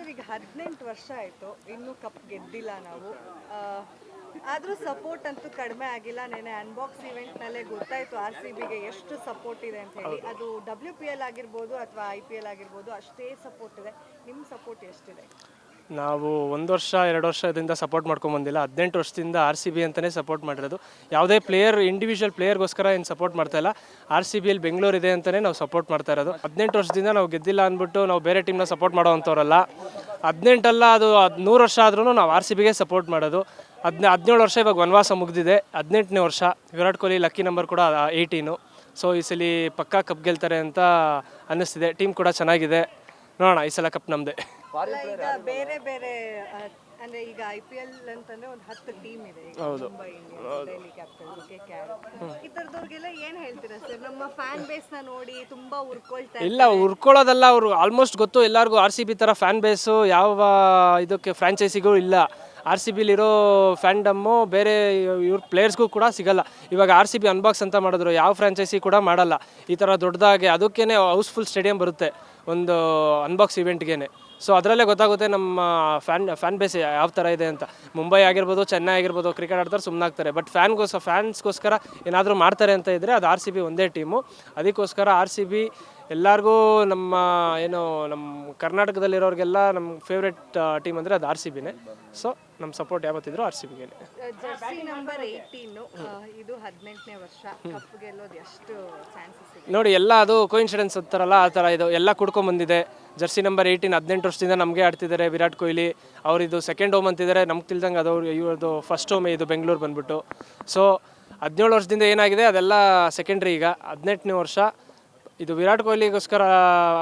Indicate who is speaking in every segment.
Speaker 1: Sir ಈಗ 18 ವರ್ಷ ಆಯಿತು, ಇನ್ನೂ ಕಪ್ ಗೆದ್ದಿಲ್ಲ ನಾವು. ಆದರೂ ಸಪೋರ್ಟ್ ಅಂತೂ ಕಡಿಮೆ ಆಗಿಲ್ಲ. ನೆನೆ ಅನ್ಬಾಕ್ಸ್ ಇವೆಂಟ್ನಲ್ಲೇ ಗೊತ್ತಾಯಿತು RCBಗೆ ಎಷ್ಟು ಸಪೋರ್ಟ್ ಇದೆ ಅಂತ ಹೇಳಿ. ಅದು WPL ಆಗಿರ್ಬೋದು ಅಥವಾ IPL ಆಗಿರ್ಬೋದು, ಅಷ್ಟೇ ಸಪೋರ್ಟ್ ಇದೆ. ನಿಮ್ಮ ಸಪೋರ್ಟ್ ಎಷ್ಟಿದೆ?
Speaker 2: ನಾವು 1 ವರ್ಷ 2 ವರ್ಷದಿಂದ ಸಪೋರ್ಟ್ ಮಾಡ್ಕೊಂಬಂದಿಲ್ಲ. 18 ವರ್ಷದಿಂದ RCB ಅಂತಲೇ ಸಪೋರ್ಟ್ ಮಾಡಿರೋದು. ಯಾವುದೇ ಪ್ಲೇಯರ್ ಇಂಡಿವಿಜುವಲ್ ಪ್ಲೇಯರ್ಗೋಸ್ಕರ ಏನು ಸಪೋರ್ಟ್ ಮಾಡ್ತಾಯಿಲ್ಲ. RCBಯಲ್ಲಿ ಬೆಂಗಳೂರು ಇದೆ ಅಂತಲೇ ನಾವು ಸಪೋರ್ಟ್ ಮಾಡ್ತಾ ಇರೋದು. 18 ವರ್ಷದಿಂದ ನಾವು ಗೆದ್ದಿಲ್ಲ ಅಂದ್ಬಿಟ್ಟು ನಾವು ಬೇರೆ ಟೀಮ್ನ ಸಪೋರ್ಟ್ ಮಾಡೋವಂಥವ್ರಲ್ಲ. 18 ಅಲ್ಲ, ಅದು 100 ವರ್ಷ ಆದ್ರೂ ನಾವು RCBಗೆ ಸಪೋರ್ಟ್ ಮಾಡೋದು. 17 ವರ್ಷ ಇವಾಗ ವನವಾಸ ಮುಗಿದಿದೆ. 18ನೇ ವರ್ಷ. ವಿರಾಟ್ ಕೊಹ್ಲಿ ಲಕ್ಕಿ ನಂಬರ್ ಕೂಡ 18. ಸೊ ಈ ಸಲ ಪಕ್ಕಾ ಕಪ್ ಗೆಲ್ತಾರೆ ಅಂತ ಅನ್ನಿಸ್ತಿದೆ. ಟೀಮ್ ಕೂಡ ಚೆನ್ನಾಗಿದೆ. ನೋಡೋಣ, ಈ ಸಲ ಕಪ್ ನಮ್ಮದೇ.
Speaker 1: ಈಗ ಬೇರೆ ಬೇರೆ ಅಂದ್ರೆ ಈಗ IPL ಅಂತಂದ್ರೆ ಒಂದು 10 ಟೀಮ್ ಇದೆ. Mumbai Indians, Delhi capitals, KKR, ಈ ಥರದವ್ರಿಗೆಲ್ಲ ಏನು ಹೇಳ್ತೀರಾ ಸರ್? ನಮ್ಮ ಫ್ಯಾನ್ ಬೇಸ್ನ ನೋಡಿ ತುಂಬಾ ಉರ್ಕೊಳ್ತಾರೆ.
Speaker 2: ಇಲ್ಲ, ಉರ್ಕೊಳ್ಳೋದಲ್ಲ, ಅವರು ಆಲ್ಮೋಸ್ಟ್ ಗೊತ್ತು ಎಲ್ಲರಿಗೂ. RCB ಥರ ಫ್ಯಾನ್ ಬೇಸು ಯಾವ ಇದಕ್ಕೆ ಫ್ರಾಂಚೈಸಿಗೂ ಇಲ್ಲ. RCBಲಿರೋ ಫ್ಯಾನ್ಡಮ್ಮು ಬೇರೆ ಇವ್ರ ಪ್ಲೇಯರ್ಸ್ಗೂ ಕೂಡ ಸಿಗಲ್ಲ. ಇವಾಗ RCB ಅನ್ಬಾಕ್ಸ್ ಅಂತ ಮಾಡಿದ್ರು, ಯಾವ ಫ್ರಾಂಚೈಸಿ ಕೂಡ ಮಾಡಲ್ಲ ಈ ಥರ ದೊಡ್ಡದಾಗಿ. ಅದಕ್ಕೇ ಹೌಸ್ಫುಲ್ ಸ್ಟೇಡಿಯಂ ಬರುತ್ತೆ ಒಂದು ಅನ್ಬಾಕ್ಸ್ ಇವೆಂಟ್ಗೇನೆ. ಸೊ ಅದರಲ್ಲೇ ಗೊತ್ತಾಗುತ್ತೆ ನಮ್ಮ ಫ್ಯಾನ್ ಬೇಸ್ ಯಾವ ಥರ ಇದೆ ಅಂತ. ಮುಂಬೈ ಆಗಿರ್ಬೋದು, ಚೆನ್ನೈ ಆಗಿರ್ಬೋದು, ಕ್ರಿಕೆಟ್ ಆಡ್ತಾರೆ ಸುಮ್ಮನಾಗ್ತಾರೆ. ಬಟ್ ಫ್ಯಾನ್ಸ್ಗೋಸ್ಕರ ಏನಾದರೂ ಮಾಡ್ತಾರೆ ಅಂತ ಇದ್ದರೆ ಅದು RCB ಒಂದೇ ಟೀಮು. ಅದಕ್ಕೋಸ್ಕರ RCB ಎಲ್ಲರಿಗೂ ನಮ್ಮ ನಮ್ಮ ಕರ್ನಾಟಕದಲ್ಲಿರೋರಿಗೆಲ್ಲ ನಮ್ಮ ಫೇವ್ರೆಟ್ ಟೀಮ್ ಅಂದರೆ ಅದು RCBನೇ. ಸೊ ನಮ್ಮ ಸಪೋರ್ಟ್ ಯಾವತ್ತಿದ್ರು RCBಗೆ.
Speaker 1: ಜರ್ಸಿ ನಂಬರ್ 18 ಇದು 18ನೇ ವರ್ಷ, ಕಪ್ ಗೆಲ್ಲೋದು ಎಷ್ಟು ಚಾನ್ಸಸ್ ಇದೆ?
Speaker 2: ನೋಡಿ, ಎಲ್ಲ ಅದು ಕೋಇನ್ಸಿಡೆನ್ಸ್ ಅಂತಾರಲ್ಲ, ಆ ಥರ ಇದು ಎಲ್ಲ ಕುಡ್ಕೊಂಬಂದಿದೆ. ಜರ್ಸಿ ನಂಬರ್ 18 18 ವರ್ಷದಿಂದ ನಮಗೆ ಆಡ್ತಿದ್ದಾರೆ. ವಿರಾಟ್ ಕೊಹ್ಲಿ ಅವರಿದು ಸೆಕೆಂಡ್ ಹೋಮ್ ಅಂತಿದ್ದಾರೆ. ನಮ್ಗೆ ತಿಳಿದಂಗೆ ಅದು ಇವ್ರದ್ದು ಫಸ್ಟ್ ಹೋಮ್ ಇದು ಬೆಂಗಳೂರು ಬಂದ್ಬಿಟ್ಟು. ಸೊ 17 ವರ್ಷದಿಂದ ಏನಾಗಿದೆ ಅದೆಲ್ಲ ಸೆಕೆಂಡ್ರಿ. ಈಗ 18ನೇ ವರ್ಷ ಇದು ವಿರಾಟ್ ಕೊಹ್ಲಿಗೋಸ್ಕರ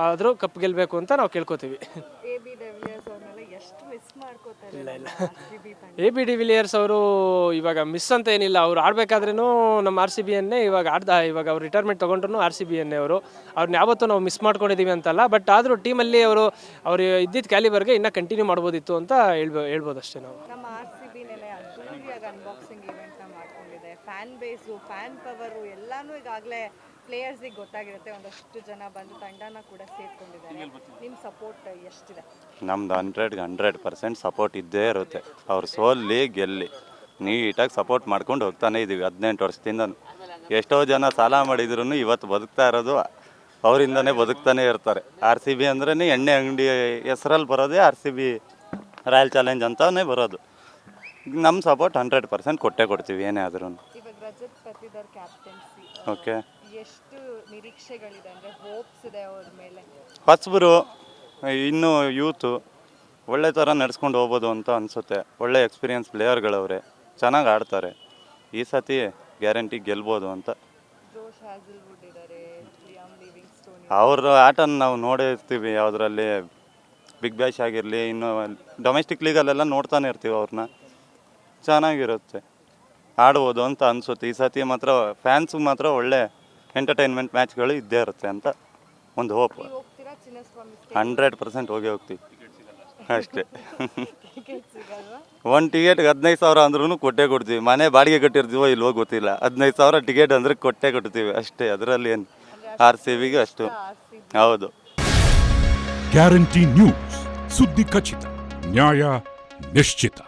Speaker 2: ಆದರೂ ಕಪ್ ಗೆಲ್ಲಬೇಕು ಅಂತ ನಾವು ಕೇಳ್ಕೊತೀವಿ. AB de Villiers ಅವರು ಇವಾಗ ಮಿಸ್ ಅಂತ ಏನಿಲ್ಲ. ಅವ್ರು ಆಡಬೇಕಾದ್ರೂ ನಮ್ಮ RCBಯನ್ನೇ ಇವಾಗ ಅವ್ರು ರಿಟೈರ್ಮೆಂಟ್ ತೊಗೊಂಡ್ರು RCBಯನ್ನೇ ಅವರು. ಅವ್ರನ್ನ ಯಾವತ್ತೂ ನಾವು ಮಿಸ್ ಮಾಡ್ಕೊಂಡಿದ್ದೀವಿ ಅಂತಲ್ಲ. ಬಟ್ ಆದರೂ ಟೀಮಲ್ಲಿ ಅವರು ಇದ್ದಿದ್ದ ಕ್ಯಾಲಿಬರ್ಗೆ ಇನ್ನೂ ಕಂಟಿನ್ಯೂ ಮಾಡ್ಬೋದಿತ್ತು ಅಂತ ಹೇಳ್ಬೋದು ಅಷ್ಟೇ ನಾವು.
Speaker 1: ನಮ್ಮ RCB ನೆಲೆ ಅದ್ದೂರಿಯಾಗಿ ಅನ್ಬಾಕ್ಸಿಂಗ್ ಇವೆಂಟ್ನ ಮಾಡ್ಕೊಂಡಿದೆ. ಫ್ಯಾನ್ ಬೇಸು, ಫ್ಯಾನ್ ಪವರು ಎಲ್ಲನೂ ಈಗಾಗಲೇ ಪ್ಲೇಯರ್ಸಿಗೆ ಗೊತ್ತಾಗಿರುತ್ತೆ. ಒಂದಷ್ಟು ಜನ ಬಂದು ತಂಡನ ಕೂಡ ಸೇರ್ಕೊಂಡಿದ್ದಾರೆ. ನಿಮ್ಮ ಸಪೋರ್ಟ್ ಎಷ್ಟಿದೆ?
Speaker 3: ನಮ್ದು 100% ಸಪೋರ್ಟ್ ಇದ್ದೇ ಇರುತ್ತೆ. ಅವ್ರು ಸೋಲ್ಲಿ ಗೆಲ್ಲಿ ನೀಟಾಗಿ ಸಪೋರ್ಟ್ ಮಾಡ್ಕೊಂಡು ಹೋಗ್ತಾನೆ ಇದ್ದೀವಿ 18 ವರ್ಷದಿಂದ. ಎಷ್ಟೋ ಜನ ಸಾಲ ಮಾಡಿದ್ರು ಇವತ್ತು ಬದುಕ್ತಾ ಇರೋದು ಅವರಿಂದನೇ ಬದುಕ್ತಾನೆ ಇರ್ತಾರೆ. RCB ಅಂದ್ರೇ ಎಣ್ಣೆ ಅಂಗಡಿ ಹೆಸರಲ್ಲಿ ಬರೋದೇ RCB ರಾಯಲ್ ಚಾಲೆಂಜ್ ಅಂತಲೇ ಬರೋದು. ನಮ್ಮ ಸಪೋರ್ಟ್ 100% ಕೊಟ್ಟೇ ಕೊಡ್ತೀವಿ ಏನೇ ಆದ್ರೂ.
Speaker 1: ಇವಾಗ ರಜತ್ ಪತಿದರ್ ಕ್ಯಾಪ್ಟನ್ಸಿ,
Speaker 3: ಓಕೆ,
Speaker 1: ಎಷ್ಟು ನಿರೀಕ್ಷೆಗಳಿದೆ ಅಂದರೆ ಹೋಪ್ಸ್ ಇದೆ ಅವ್ರ ಮೇಲೆ?
Speaker 3: ಹೊಸಬರು, ಇನ್ನೂ ಯೂತು, ಒಳ್ಳೆ ಥರ ನಡ್ಸ್ಕೊಂಡು ಹೋಗ್ಬೋದು ಅಂತ ಅನಿಸುತ್ತೆ. ಒಳ್ಳೆ ಎಕ್ಸ್ಪೀರಿಯನ್ಸ್ ಪ್ಲೇಯರ್ಗಳವ್ರೆ, ಚೆನ್ನಾಗಿ ಆಡ್ತಾರೆ. ಈ ಸತಿ ಗ್ಯಾರಂಟಿ ಗೆಲ್ಬೋದು ಅಂತ.
Speaker 1: ಜೋಶ್ ಹ್ಯಾಸಲ್ವುಡ್ ಇದ್ದಾರೆ, ಲಿಯಾಮ್ ಲಿವಿಂಗ್ಸ್ಟೋನ್,
Speaker 3: ಅವ್ರ ಆಟನ ನಾವು ನೋಡೇ ಇರ್ತೀವಿ. ಯಾವುದರಲ್ಲಿ ಬಿಗ್ ಬ್ಯಾಶ್ ಆಗಿರಲಿ, ಇನ್ನು ಡೊಮೆಸ್ಟಿಕ್ ಲೀಗಲ್ಲೆಲ್ಲ ನೋಡ್ತಾನೆ ಇರ್ತೀವಿ ಅವ್ರನ್ನ. ಚೆನ್ನಾಗಿರುತ್ತೆ, ಆಡ್ಬೋದು ಅಂತ ಅನಿಸುತ್ತೆ. ಈ ಸತಿ ಮಾತ್ರ ಫ್ಯಾನ್ಸ್ಗೆ ಮಾತ್ರ ಒಳ್ಳೆ ಎಂಟರ್ಟೈನ್ಮೆಂಟ್ ಮ್ಯಾಚ್ಗಳು ಇದ್ದೇ ಇರುತ್ತೆ ಅಂತ ಒಂದು ಹೋಪ್. 100% ಹೋಗ್ತೀವಿ ಅಷ್ಟೇ. ಒಂದು ಟಿಕೆಟ್ಗೆ 15,000 ಅಂದ್ರೂ ಕೊಟ್ಟೇ ಕೊಡ್ತೀವಿ. ಮನೆ ಬಾಡಿಗೆ ಕಟ್ಟಿರ್ತೀವೋ ಇಲ್ವೋ ಗೊತ್ತಿಲ್ಲ, 15,000 ಟಿಕೆಟ್ ಅಂದರೆ ಕೊಟ್ಟೇ ಕೊಡ್ತೀವಿ ಅಷ್ಟೇ. ಅದರಲ್ಲಿ ಏನು RCBಗೆ ಅಷ್ಟು. ಹೌದು.
Speaker 4: ಗ್ಯಾರಂಟಿ ನ್ಯೂಸ್, ಸುದ್ದಿ ಖಚಿತ, ನ್ಯಾಯ ನಿಶ್ಚಿತ.